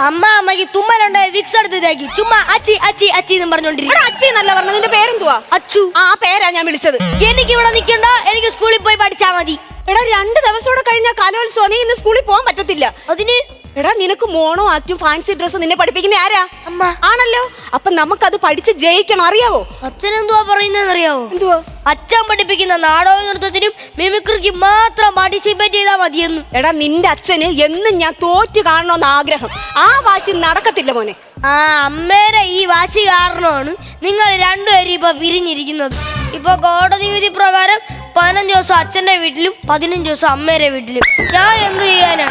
അമ്മയ്ക്ക് തുമ്മലുണ്ടായി വിക്സ് എടുത്ത് തേക്കി. ചുമ്മാ അച്ചി അച്ചി അച്ചി എന്ന് പറഞ്ഞോണ്ടിരിക്കും. അച്ചി എന്നല്ല പറഞ്ഞ, നിന്റെ പേരെന്തുവാ? അച്ചു. ആ പേരാ ഞാൻ വിളിച്ചത്. എനിക്ക് ഇവിടെ നിൽക്കണ്ട, എനിക്ക് സ്കൂളിൽ പോയി പഠിച്ചാ മതി. എടാ 2 ദിവസം കൂടെ കഴിഞ്ഞാൽ കലോത്സവം, നീ ഇന്ന് സ്കൂളിൽ പോകാൻ പറ്റത്തില്ല. അതിന് എടാ നിനക്ക് മോണോ ആറ്റും ഫാൻസി ഡ്രസ് നിന്നെ പഠിപ്പിക്കുന്ന ആരാ? അമ്മ. ആണല്ലോ. അപ്പൊ നമുക്കത് പഠിച്ച് ജയിക്കണം, അറിയാവോ? അച്ഛൻ എന്തുവാ പറയുന്നതെന്ന് അറിയാവോ? എന്തുവാ? അച്ഛൻ പഠിപ്പിക്കുന്ന നാടക നൃത്തത്തിനും മിമിക്രിക്കും മാത്രം പാർട്ടിസിപ്പേറ്റ് ചെയ്താൽ മതിയെന്ന്. എടാ നിന്റെ അച്ഛന് എന്നും ഞാൻ തോറ്റു കാണണമെന്ന് ആഗ്രഹം. ആ വാശി നടക്കത്തില്ല മോനെ. ആ അമ്മേരെ ഈ വാശി കാരണമാണ് നിങ്ങൾ രണ്ടുപേരും ഇപ്പൊ പിരിഞ്ഞിരിക്കുന്നത്. ഇപ്പൊ കോടതി വിധി പ്രകാരം 15 ദിവസം അച്ഛന്റെ വീട്ടിലും 15 ദിവസം അമ്മേരെ വീട്ടിലും. ഞാൻ എന്ത് ചെയ്യാനാ?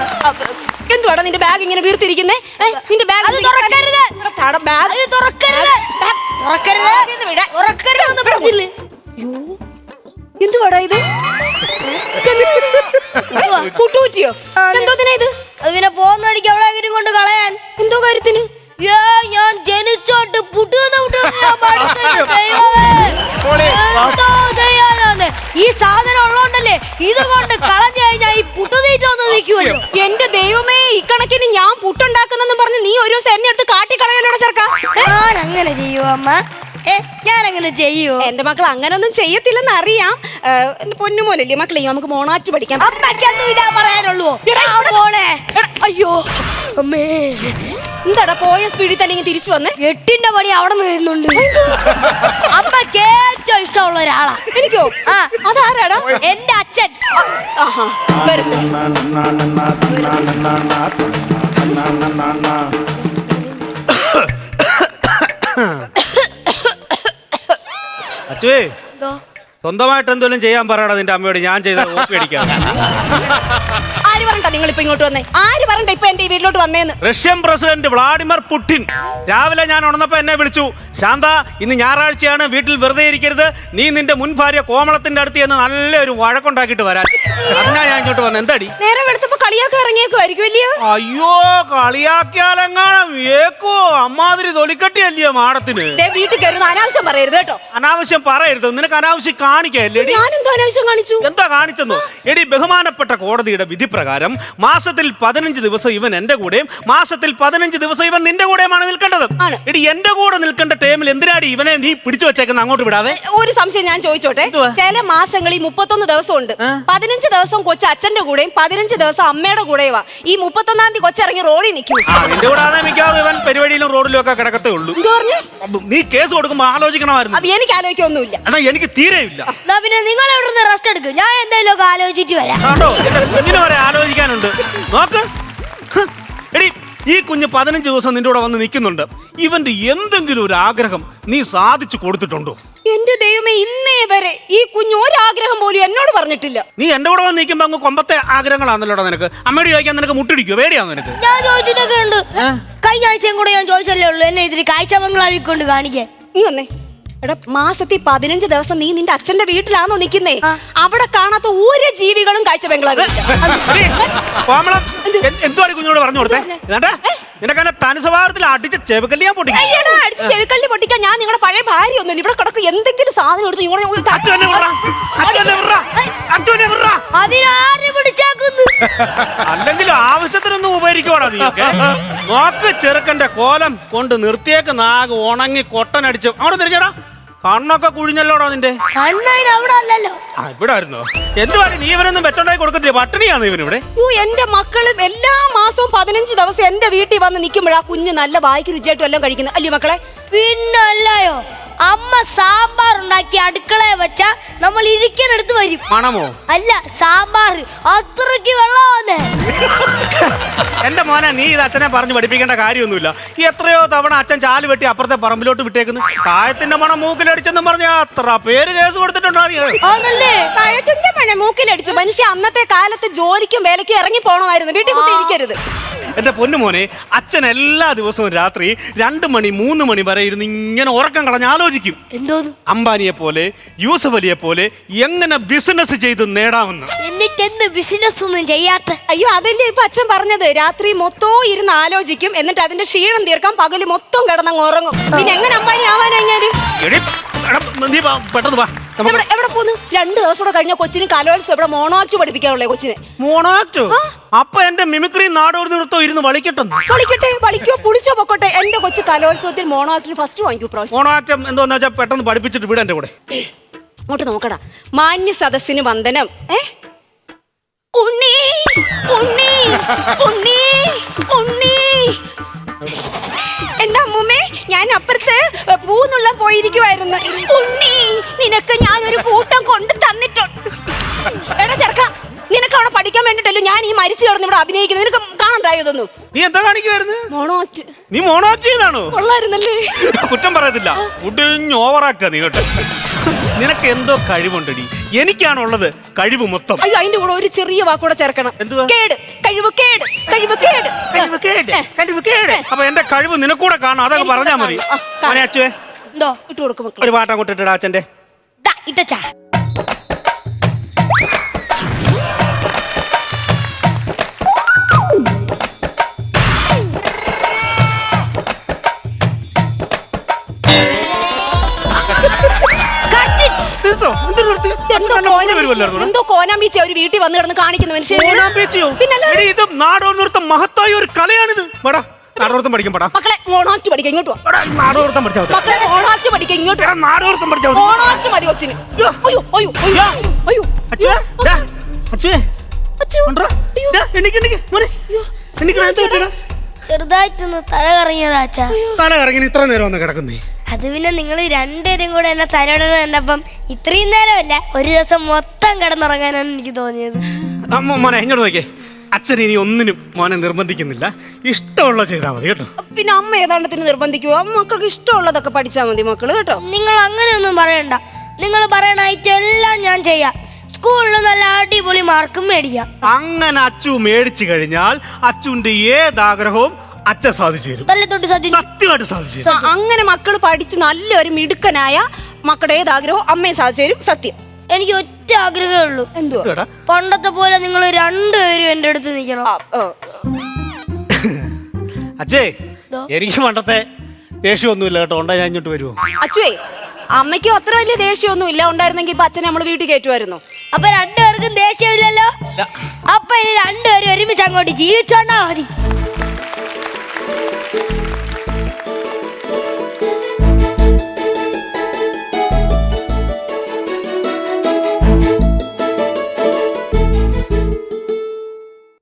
എന്തുവാടാ നിന്റെ ബാഗ് ഇങ്ങനെ വീർത്തിരിക്കുന്നേ? നിന്റെ ബാഗ് തുറക്കരുത്, തുറക്കരുത് എന്ന് പറഞ്ഞില്ലേ? എന്തുവാടാ ഇത്? കൂട്ടുകൂറ്റിയോ? എന്തോത്തിനാ ഇത്? അത് പിന്നെ പോകുന്നടിക്ക് അവളെങ്കിലും കൊണ്ട് കളയാൻ. എന്തോ കാര്യത്തിന്? ഞാൻ ജനിച്ചോട്ട് ഈ സാധനം ഉള്ളോണ്ടല്ലേ ഇത് കൊണ്ട് കളഞ്ഞു കഴിഞ്ഞാൽ ഈ പുട്ടുതീറ്റൊന്ന് നിൽക്കുമല്ലോ. എന്റെ ദൈവമേ, ഇക്കണക്കിന് ഞാൻ പുട്ടുണ്ടാക്കുന്നെന്ന് പറഞ്ഞ് നീ ഒരു ദിവസം എന്നെ എടുത്ത് കാട്ടിക്കളയല്ലോടെ ചെറുക്കാ. ഞാൻ അങ്ങനെ ചെയ്യുവോ അമ്മ? ഞാൻ അങ്ങനെ ചെയ്യുവോ? എന്റെ മക്കൾ അങ്ങനൊന്നും ചെയ്യത്തില്ലെന്ന് അറിയാം. എന്റെ പൊന്നുമോനല്ലേ മക്കളെ, നമുക്ക് മോണാറ്റ് പഠിക്കാം. അമ്മയ്ക്കൊന്നും ഇതാ പറയാനുള്ളൂ. അയ്യോ അമ്മേ, എന്താടാ പോയ സ്പീഡിൽ തന്നെ ഇങ്ങനെ തിരിച്ചു വന്ന്? 8ന്റെ പണി അവിടെ നിന്ന് വരുന്നുണ്ട്. അമ്മക്ക് ഏറ്റവും ഇഷ്ടമുള്ള ഒരാളാ. എനിക്കോ? അതാരാടാ? എന്റെ അച്ഛൻ. ആഹാ, വരും. അച്ചുവേ, സ്വന്തമായിട്ട് എന്തെങ്കിലും ചെയ്യാൻ പറയടാ നിന്റെ അമ്മയോട്. ഞാൻ ചെയ്ത കോപ്പി അടിക്കാം. ആര് പറഞ്ഞ നിങ്ങളിപ്പോ ഇങ്ങോട്ട് വന്നേ? ആര് പറഞ്ഞ ഇപ്പൊ എന്റെ വീട്ടിലോട്ട് വന്നേന്ന്? റഷ്യൻ പ്രസിഡന്റ് വ്ളാഡിമിർ പുടിൻ രാവിലെ ഞാൻ ഉണർന്നപ്പോ എന്നെ വിളിച്ചു. ശാന്ത, ഇന്ന് ഞായറാഴ്ചയാണ്, വീട്ടിൽ വെറുതെ ഇരിക്കരുത്, നീ നിന്റെ മുൻ ഭാര്യ കോമളത്തിന്റെ അടുത്ത് എന്ന് നല്ലൊരു വഴക്കുണ്ടാക്കിയിട്ട് വരാൻ. അതിനാ ഞാൻ ഇങ്ങോട്ട് വന്നത്. എന്താടി? നേരെ വെളുത്തപ്പോ കളിയാക്കി ഇറങ്ങിയേക്കുമായിരിക്കും അല്ലയോ? അയ്യോ, കളിയാക്കിയാലെങ്ങാനും ഏക്കോ അമ്മാതിരി തൊലിക്കട്ടിയല്ലയോ മാടത്തിന്. വീട്ടിൽ കയറുന്ന അനാവശ്യം പറയരുത് കേട്ടോ. അനാവശ്യം പറയരുത്. നിനക്ക് അനാവശ്യം കാണിക്കല്ലേ? ഞാനെന്തോ അനാവശ്യം കാണിച്ചു? എന്താ കാണിച്ചെന്നോ? എടി, ബഹുമാനപ്പെട്ട കോടതിയുടെ വിധി പ്രകാരം മാസത്തിൽ 15 ദിവസം ഇവൻ എന്റെ കൂടെയും മാസത്തിൽ 15 ദിവസം ഇവൻ നിന്റെ കൂടെയുമാണ് നിൽക്കേണ്ടത്. എടി, എന്റെ കൂടെ നിൽക്കേണ്ട ടൈമിൽ എന്തിനാടി ഇവനെ നീ പിടിച്ചു വെച്ചേക്കുന്ന അങ്ങോട്ട് വിടാതെ? ഒരു സംശയം ഞാൻ ചോദിച്ചോട്ടെ. ചില മാസങ്ങളിൽ 31 ദിവസം ഉണ്ട്. 15 ദിവസം കൊച്ചു അച്ഛന്റെ കൂടെയും 15 ദിവസം അമ്മയുടെ കൂടെയുവാ. ഈ 31-ാം തീയതി കൊച്ചിറങ്ങി റോഡിൽ നിൽക്കും. നിന്റെ കൂടെ മിക്കവാറും ഇവൻ പരിപാടിയിലും റോഡിലും ഒക്കെ കിടക്കത്തേ ഉള്ളൂ. നീ കേസ് കൊടുക്കുമ്പോ ആലോചിക്കണമായിരുന്നു. എനിക്ക് ആലോചിക്കൊന്നുമില്ല. എന്നാ എനിക്ക് തീരെയില്ല. പിന്നെ നിങ്ങൾ എവിടെ റെസ്റ്റ് എടുക്കും, ഞാൻ എന്തായാലും ആലോചിച്ചിട്ട് വരാം. കുഞ്ഞിനെ വരെ ആലോചിക്കാനുണ്ട്. നോക്ക് എടി, ഈ കുഞ്ഞ് 15 ദിവസം നിന്റെ കൂടെ വന്ന് നിൽക്കുന്നുണ്ട്. ഇവന്റെ എന്തെങ്കിലും ഒരു ആഗ്രഹം നീ സാധിച്ചു കൊടുത്തിട്ടുണ്ടോ? എന്റെ ദൈവമേ, ഇന്നേ വരെ ഈ കുഞ്ഞ് ഒരാഗ്രഹം പോലും എന്നോട് പറഞ്ഞിട്ടില്ല. നീ എന്റെ കൂടെ വന്ന് നിൽക്കുമ്പോ അങ്ങ് കൊമ്പത്തെ ആഗ്രഹങ്ങളാണല്ലോടാ നിനക്ക്. അമ്മയോട് ചോദിക്കാൻ നിനക്ക് മുട്ടിടിക്കോ? പേടിയാന്ന് നിനക്ക്? ഞാൻ ചോദിച്ചിട്ടൊക്കെ ഉണ്ട്. കഴിഞ്ഞ ആഴ്ചയും കൂടെ ഞാൻ ചോദിച്ചല്ലേ ഉള്ളൂ എന്നെ ഇതിന് കാഴ്ച ബംഗ്ലാവിക്കൊണ്ട് കാണിക്കാൻ. നീ വന്നേ. എടാ, മാസത്തിൽ 15 ദിവസം നീ നിന്റെ അച്ഛന്റെ വീട്ടിലാണോ നിൽക്കുന്നേ? അവിടെ കാണാത്ത ഒരു ജീവികളും കാഴ്ച ബംഗ്ലാവിൽ. എന്തുവാണ് കുഞ്ഞോട് പറഞ്ഞു കൊടുത്തേ? നിനക്ക് തനി സ്വഭാവത്തിൽ അടിച്ച് ചെവിക്കല്ലി ഞാൻ പൊട്ടിക്കും. അടിച്ച് ചെവിക്കല്ലി പൊട്ടിക്കാൻ ഞാൻ നിങ്ങളുടെ പഴയ ഭാര്യ ഒന്നുമില്ല. ഇവിടെ കിടക്കും എന്തെങ്കിലും സാധനം എടുത്ത് അല്ലെങ്കിൽ ആവശ്യത്തിനൊന്നും ഉപകരിക്കുവാടാ നീയൊക്കെ. നോക്ക്, ചെറുക്കന്റെ കോലം കൊണ്ട് നിർത്തിയേക്ക് നാഗ് ഉണങ്ങി കൊട്ടനടിച്ച് അവിടെ തിരിച്ചടാ. കണ്ണൊക്കെ കുഴിഞ്ഞല്ലോടാ നിന്റെ. അവിടെ അല്ലല്ലോ, ഇവിടെ ആയിരുന്നോ? എന്തുവാണ് നീ ഇവനൊന്നും വെച്ചോണ്ടായി കൊടുക്കത്തില്ല? പട്ടിണിയാന്ന് ഇവനിവിടെ. എന്റെ മക്കള് എല്ലാ മാസവും 15 ദിവസം എന്റെ വീട്ടിൽ വന്ന് നിൽക്കുമ്പോഴാ കുഞ്ഞ് നല്ല വായിക്ക് രുചിയായിട്ടും എല്ലാം കഴിക്കുന്നത് അല്ലേ മക്കളെ? പിന്നല്ലയോ, അമ്മ സാമ്പാർ ഉണ്ടാക്കി അടുക്കളയെ വെച്ച നമ്മൾ ഇരിക്കാനെടുത്ത് വരും. മണമോ? അല്ല, സാമ്പാർ അത്രയ്ക്ക് വെള്ളമാന്നേ. എന്റെ മോനെ, നീ ഇത് അച്ഛനെ പറഞ്ഞ് പഠിപ്പിക്കേണ്ട കാര്യമൊന്നുമില്ല. എത്രയോ തവണ അച്ഛൻ ചാല് വെട്ടി അപ്പുറത്തെ പറമ്പിലോട്ട് വിട്ടേക്കുന്നു. കായത്തിന്റെ മണം മൂക്കിലടിച്ചെന്നും പറഞ്ഞ അത്ര പേര് കേസ് കൊടുത്തിട്ടുണ്ടോ? കായത്തിന്റെ മണം മൂക്കിലടിച്ചു. മനുഷ്യ അന്നത്തെ കാലത്ത് ജോലിക്കും വേലയ്ക്കും ഇറങ്ങി പോണമായിരുന്നു. വീട്ടിൽ കുത്തി ഇരിക്കരുത്. എന്റെ പൊന്നുമോനെ, അച്ഛൻ എല്ലാ ദിവസവും രാത്രി 2 മണി 3 മണി വരെ ഇരുന്ന് ഇങ്ങനെ ഉറക്കം കളഞ്ഞ് ആലോചിക്കും. അംബാനിയെ പോലെ യൂസഫ് അലിയെ പോലെ എങ്ങനെ ബിസിനസ് ചെയ്ത് നേടാമെന്ന്. എന്നിട്ട് ബിസിനസ് ഒന്നും ചെയ്യാത്ത? അയ്യോ, അതല്ലേ ഇപ്പൊ അച്ഛൻ പറഞ്ഞത്. രാത്രി മൊത്തവും ഇരുന്ന് ആലോചിക്കും, എന്നിട്ട് അതിന്റെ ക്ഷീണം തീർക്കാൻ പകല് മൊത്തം കിടന്നങ്ങ് ഉറങ്ങും. പിന്നെ എങ്ങനെ അംബാനി ആവാനാ? പെട്ടെന്ന് വാ. എവിടെ പോന്നു? 2 ദിവസം കൂടെ കഴിഞ്ഞ കൊച്ചിന് കലോത്സവം ഇവിടെ മോണോആക്ട് പഠിപ്പിക്കാനുള്ളേ കൊച്ചിനെ. മോണോആക്ടോ? അപ്പൊ എന്റെ മിമിക്രി നാടോടി നൃത്തം ഇരുന്ന് വളിക്കട്ടെന്ന്. കളിക്കട്ടെ, വളിക്കോ പുളിച്ചോ പൊക്കോട്ടെ. എന്റെ കൊച്ചു കലോത്സവത്തിൽ മോണോആക്ടിന് ഫസ്റ്റ് വാങ്ങിക്കൂ പ്രാവശ്യം. മോണോആക്ടം എന്തോന്ന് വെച്ചാൽ പെട്ടെന്ന് പഠിപ്പിച്ചിട്ട് വിടാ എന്റെ കൂടെ. അങ്ങോട്ട് നോക്കടാ. മാന്യ സദസ്സിന് വന്ദനം. ഉണ്ണി ഉണ്ണി ഉണ്ണി ഉണ്ണി. എന്താ അമ്മൂമ്മേ? ഞാൻ അപ്പുറത്ത് പൂന്നുള്ള പോയിരിക്കുവായിരുന്നു. ഉണ്ണി, നിനക്ക് ഞാനൊരു കൂട്ടം കൊണ്ട് തന്നിട്ടുണ്ട്. എടാ ചെറുക്ക, നിനക്ക് അവിടെ പഠിക്കാൻ വേണ്ടിട്ടല്ലോ ഞാൻ ഈ മരിച്ചു കിടന്ന് ഇവിടെ അഭിനയിക്കുന്നത്. നിനക്ക് കാണാണ്ടായോ ഇതൊന്നും? നീ എന്താ കാണിക്കുവായിരുന്നു? മോണോആക്ട്. നീ മോണോആക്ട് ചെയ്താണോ? കൊള്ളായിരുന്നല്ലേ? കുറ്റം പറയത്തില്ല, ഉടിഞ്ഞ് ഓവറാക്റ്റാ നീ കേട്ടോ. നിനക്ക് എന്തോ കഴിവുണ്ടടി. എനിക്കാണുള്ളത് കഴിവ് മൊത്തം. അയ്യോ, അതിന്റെ കൂടെ ഒരു ചെറിയ വാക്കൂടെ ചേർക്കണം. എന്തുവാ? കേട്. കഴിവ് കേട്. കഴിവ് കേട്. കഴിവ് കേട്. കഴിവ് കേട്. അപ്പൊ എന്റെ കഴിവ് നിനക്കൂടെ കാണാം, അതൊക്കെ പറഞ്ഞാ മതി. മോനെ അച്ചുവേ, എന്തോ ഇട്ട് കൊടുക്കും. ഒരു പാട്ടം കൊണ്ടിട്ടാ അച്ഛന്റെ. ഇട്ടച്ചാ എന്തോ കോനാമ്പീച്ച ഒരു വീട്ടിൽ വന്ന് കിടന്ന് കാണിക്കുന്ന മനുഷ്യൻ. ഇത് നാടോടി നൃത്തം മഹത്തായ ഒരു കലയാണിത്. നാടോടത്തം പഠിക്കും പടാ. മക്കളെ മോണോആക്ട് പഠിക്കാം, ഇങ്ങോട്ട് വാ. നാടോടത്തം പഠിച്ചാൽ മക്കളെ മോണോആക്ട് പഠിക്കാം, ഇങ്ങോട്ട് വാ. നാടോടത്തം പഠിച്ചാൽ മോണോആക്ട് മതി കൊച്ചിന്. അയ്യോ അയ്യോ അയ്യോ അയ്യോ. അച്ചുവേ, അച്ചുവേ, ചെറുതായിട്ടൊന്ന് തല കറങ്ങിയതാ അച്ഛാ. തല കറങ്ങി ഇത്ര നേരം വന്ന് കിടക്കുന്നേ. അത് പിന്നെ നിങ്ങൾ രണ്ടുപേരും കൂടെ എന്നെ തലയിടുന്ന കണ്ടപ്പം ഇത്രയും നേരമല്ല, ഒരു ദിവസം മൊത്തം കിടന്നുറങ്ങാനാണ് എനിക്ക് തോന്നിയത്. മോനെ ഇങ്ങോട്ട് നോക്കിയേ. അച്ഛൻ ഇനി ഒന്നിനും മോനെ നിർബന്ധിക്കുന്നില്ല, ഇഷ്ടമുള്ള ചെയ്താൽ മതി കേട്ടോ. പിന്നെ അമ്മ ഏതാണ്ടത്തിന് നിർബന്ധിക്കുവോ? മക്കൾക്ക് ഇഷ്ടമുള്ളതൊക്കെ പഠിച്ചാൽ മതി മക്കള് കേട്ടോ. നിങ്ങൾ അങ്ങനെയൊന്നും പറയണ്ട. നിങ്ങൾ പറയണ ഐറ്റം എല്ലാം ഞാൻ ചെയ്യാം. സ്കൂളിൽ നല്ല അടിപൊളി മാർക്കും മേടിക്കാം. അങ്ങനെ അച്ചു മേടിച്ചു കഴിഞ്ഞാൽ അച്ചുവിന്റെ ഏതാഗ്രഹവും അച്ഛൻ സാധിച്ചു തരും. സത്യമായിട്ട് സാധിച്ചു തരും. അങ്ങനെ മക്കള് പഠിച്ച് നല്ലൊരു മിടുക്കനായ മക്കളുടെ ഏതാഗ്രഹവും അമ്മയെ സാധിച്ചു തരും. സത്യം. എനിക്ക് ഒറ്റ ആഗ്രഹമേ ഉള്ളൂ. എന്തുവാ? പണ്ടത്തെ പോലെ നിങ്ങൾ രണ്ടുപേരും എന്റെ അടുത്ത് നിൽക്കണം. അച്ഛേ, എനിക്ക് പണ്ടത്തെ ദേഷ്യമൊന്നുമില്ല കേട്ടോ. ഉണ്ടാ ഞാൻ ഇങ്ങോട്ട് വരുമോ? അച്ചുവേ, അമ്മയ്ക്കും അത്ര വലിയ ദേഷ്യമൊന്നും ഇല്ല. ഉണ്ടായിരുന്നെങ്കിൽ ഇപ്പൊ അച്ഛനെ നമ്മള് വീട്ടിൽ കയറ്റുമായിരുന്നു. അപ്പൊ രണ്ടുപേർക്കും ദേഷ്യമില്ലല്ലോ. അപ്പൊ ഇനി രണ്ടുപേരും ഒരുമിച്ച് അങ്ങോട്ട് ജീവിച്ചോണ്ടാ മതി.